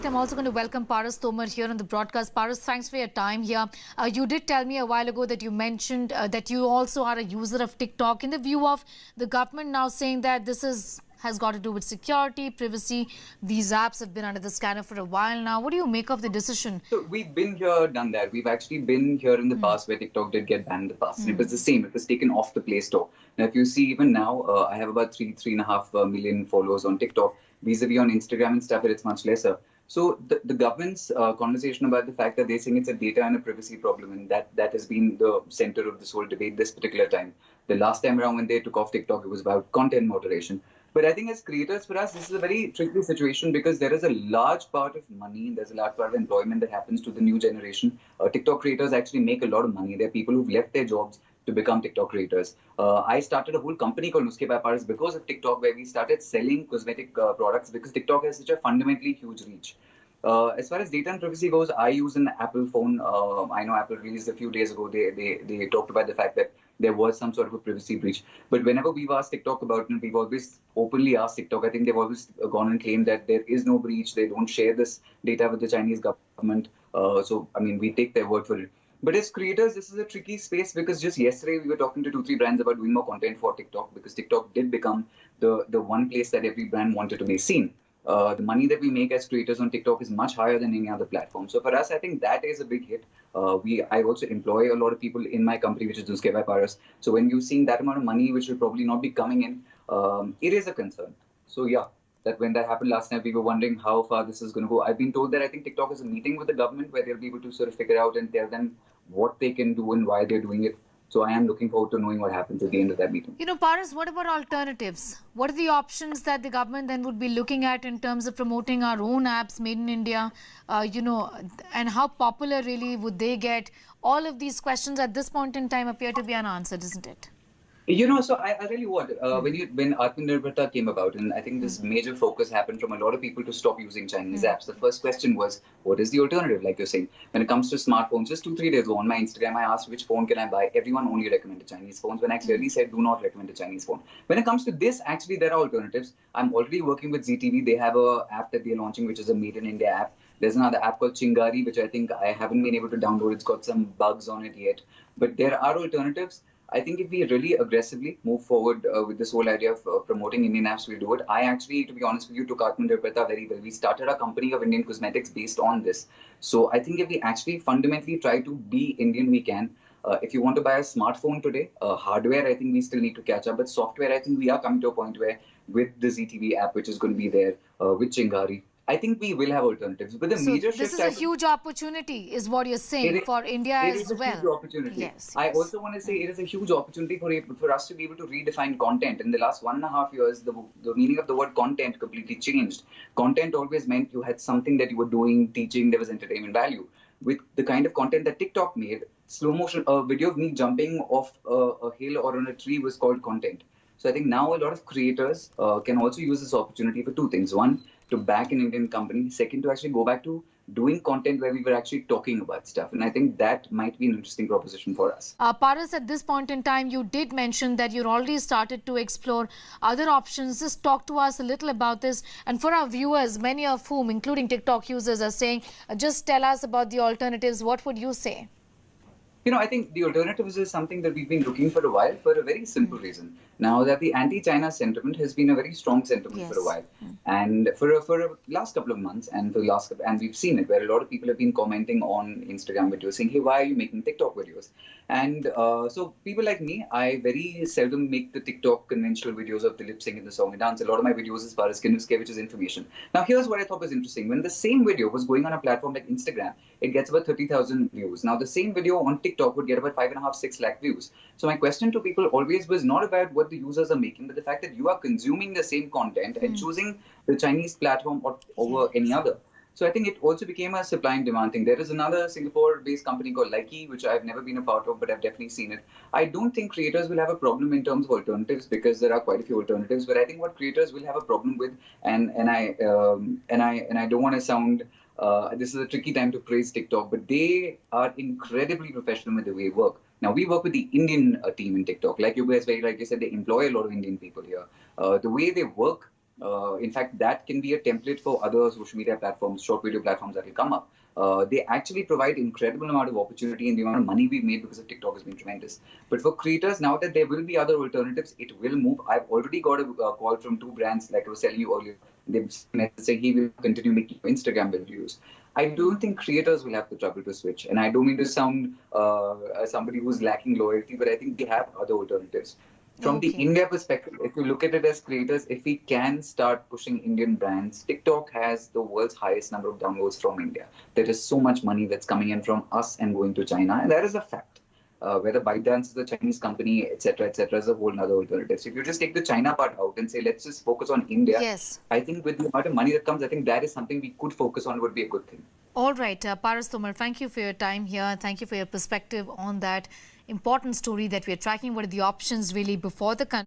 I'm also going to welcome Paras Tomar here on the broadcast. Paras, thanks for your time here. You did tell me a while ago that you mentioned that you also are a user of TikTok. In the view of the government now saying that this has got to do with security, privacy, these apps have been under the scanner for a while now. What do you make of the decision? So we've been here, done that. We've actually been here in the past where TikTok did get banned in the past. And it was the same. It was taken off the Play Store. Now, if you see even now, I have about 3.5 million followers on TikTok. Vis-a-vis on Instagram and stuff, it's much lesser. So the government's conversation about the fact that they're saying it's a data and a privacy problem, and that has been the center of this whole debate this particular time. The last time around when they took off TikTok, it was about content moderation. But I think as creators, for us, this is a very tricky situation because there is a large part of money, there's a large part of employment that happens to the new generation. TikTok creators actually make a lot of money. There are people who've left their jobs to become TikTok creators. I started a whole company called Nuske by Paras because of TikTok, where we started selling cosmetic products because TikTok has such a fundamentally huge reach. As far as data and privacy goes, I use an Apple phone. I know Apple released a few days ago. They talked about the fact that there was some sort of a privacy breach. But whenever we've asked TikTok about it, we've always openly asked TikTok. I think they've always gone and claimed that there is no breach. They don't share this data with the Chinese government. So, I mean, we take their word for it. But as creators, this is a tricky space because just yesterday we were talking to 2-3 brands about doing more content for TikTok because TikTok did become the one place that every brand wanted to be seen. The money that we make as creators on TikTok is much higher than any other platform. So for us, I think that is a big hit. I also employ a lot of people in my company, which is Nuske by Paras. So when you're seeing that amount of money, which will probably not be coming in, it is a concern. So yeah, that when that happened last night, we were wondering how far this is going to go. I've been told that I think TikTok is a meeting with the government where they'll be able to sort of figure out and tell them what they can do and why they're doing it. So I am looking forward to knowing what happens at the end of that meeting. You know, Paras, what about alternatives? What are the options that the government then would be looking at in terms of promoting our own apps made in India? And how popular really would they get? All of these questions at this point in time appear to be unanswered, isn't it? So I really want when Atmanirbharta came about, and I think this major focus happened from a lot of people to stop using Chinese apps. The first question was, what is the alternative? Like you're saying, when it comes to smartphones, just 2-3 days ago on my Instagram, I asked which phone can I buy. Everyone only recommended Chinese phones. When I clearly said, do not recommend a Chinese phone. When it comes to this, actually there are alternatives. I'm already working with ZTV. They have a app that they're launching, which is a Made in India app. There's another app called Chingari, which I think I haven't been able to download. It's got some bugs on it yet, but there are alternatives. I think if we really aggressively move forward with this whole idea of promoting Indian apps, we'll do it. I actually, to be honest with you, took Atmanirbharta very well. We started a company of Indian cosmetics based on this. So I think if we actually fundamentally try to be Indian, we can. If you want to buy a smartphone today, hardware, I think we still need to catch up. But software, I think we are coming to a point where with the ZTV app, which is going to be there, with Chingari, I think we will have alternatives. But the major shift... This is a huge opportunity, is what you're saying, for India as well. It is a huge opportunity. Yes. I also want to say it is a huge opportunity for us to be able to redefine content. In the last 1.5 years, the meaning of the word content completely changed. Content always meant you had something that you were doing, teaching, there was entertainment value. With the kind of content that TikTok made, slow motion, a video of me jumping off a hill or on a tree was called content. So I think now a lot of creators can also use this opportunity for two things. One, to back an Indian company. Second, to actually go back to doing content where we were actually talking about stuff. And I think that might be an interesting proposition for us. Paras, at this point in time, you did mention that you're already started to explore other options. Just talk to us a little about this. And for our viewers, many of whom, including TikTok users, are saying, just tell us about the alternatives. What would you say? I think the alternatives is something that we've been looking for a while for a very simple reason. Now that the anti-China sentiment has been a very strong sentiment for a while, and for a last couple of months, and we've seen it where a lot of people have been commenting on Instagram videos saying, "Hey, why are you making TikTok videos?" And so people like me, I very seldom make the TikTok conventional videos of the lip sync and the song and dance. A lot of my videos is Paras Kinuske, which is information. Now here's what I thought was interesting: when the same video was going on a platform like Instagram, it gets about 30,000 views. Now the same video on TikTok would get about 5.5-6 lakh views. So my question to people always was not about what the users are making, but the fact that you are consuming the same content and choosing the Chinese platform over any other. So I think it also became a supply and demand thing. There is another Singapore-based company called Likee, which I've never been a part of, but I've definitely seen it. I don't think creators will have a problem in terms of alternatives because there are quite a few alternatives. But I think what creators will have a problem with, and I don't want to sound. This is a tricky time to praise TikTok, but they are incredibly professional with the way they work. Now, we work with the Indian team in TikTok. Like you guys very rightly said, they employ a lot of Indian people here. The way they work In fact, that can be a template for other social media platforms, short video platforms that will come up. They actually provide incredible amount of opportunity, and the amount of money we've made because of TikTok has been tremendous. But for creators, now that there will be other alternatives, it will move. I've already got a call from 2 brands, like I was telling you earlier. They've saying he will continue making Instagram videos. I don't think creators will have the trouble to switch, and I don't mean to sound somebody who's lacking loyalty, but I think they have other alternatives. From the Okay. India perspective, if you look at it as creators, if we can start pushing Indian brands, TikTok has the world's highest number of downloads from India. There is so much money that's coming in from us and going to China, and that is a fact. Whether ByteDance is a Chinese company, etc., is a whole other alternative. So if you just take the China part out and say, let's just focus on India, Yes. I think with the amount of money that comes, I think that is something we could focus on, would be a good thing. All right, Paras Tomar, thank you for your time here. Thank you for your perspective on that important story that we are tracking. What are the options really before the country?